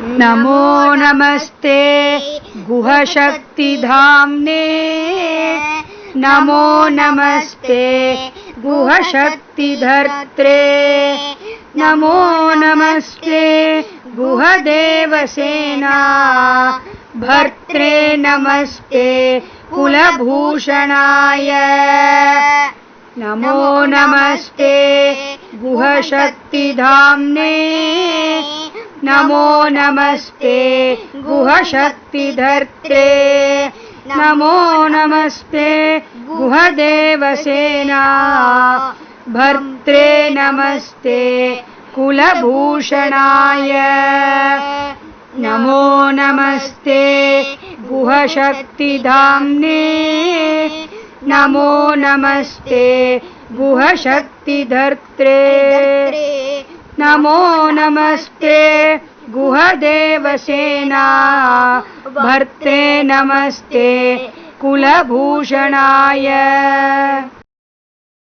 नमो नमस्ते गुहशक्तिधाम्ने नमो नमस्ते गुहशक्तिधर्त्रे नमो नमस्ते गुहदेवसेना भर्त्रे नमस्ते कुलभूषणाय नमो नमस्ते गुहशक्तिधाम्ने नमो नमस्ते गुहशक्तिधर्त्रे नमो नमस्ते गुहदेवसेना भर्त्रे नमस्ते कुलभूषणाय नमो नमस्ते गुहशक्तिधाम्ने नमो नमस्ते गुहशक्तिधर्त्रे नमो नमस्ते गुहदेवसेना भर्त्रे नमस्ते कुलभूषणाय।